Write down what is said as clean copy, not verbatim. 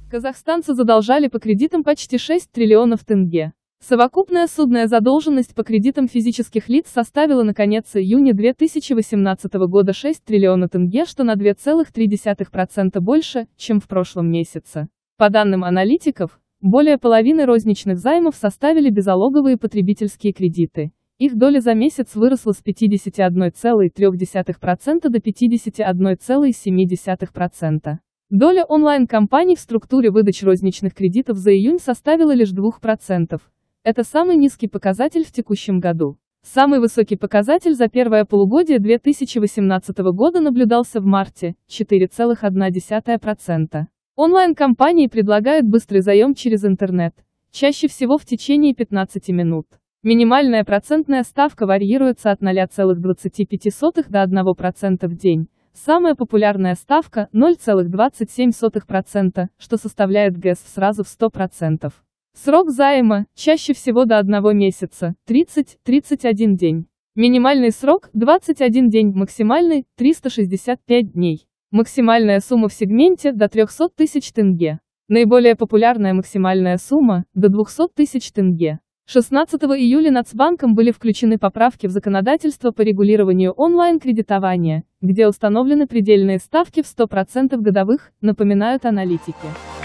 Казахстанцы задолжали по кредитам почти 6 триллионов тенге. Совокупная судная задолженность по кредитам физических лиц составила на конец июня 2018 года 6 триллионов тенге, что на 2,3% больше, чем в прошлом месяце. По данным аналитиков, более половины розничных займов составили беззалоговые потребительские кредиты. Их доля за месяц выросла с 51,3% до 51,7%. Доля онлайн-компаний в структуре выдачи розничных кредитов за июнь составила лишь 2%. Это самый низкий показатель в текущем году. Самый высокий показатель за первое полугодие 2018 года наблюдался в марте – 4,1%. Онлайн-компании предлагают быстрый заем через интернет, чаще всего в течение 15 минут. Минимальная процентная ставка варьируется от 0,25 до 1% в день. Самая популярная ставка – 0,27%, что составляет ГЭС сразу в 100%. Срок займа – чаще всего до 1 месяца, 30-31 день. Минимальный срок – 21 день, максимальный – 365 дней. Максимальная сумма в сегменте – до 300 тысяч тенге. Наиболее популярная максимальная сумма – до 200 тысяч тенге. 16 июля Нацбанком были включены поправки в законодательство по регулированию онлайн-кредитования, где установлены предельные ставки в 100% годовых, напоминают аналитики.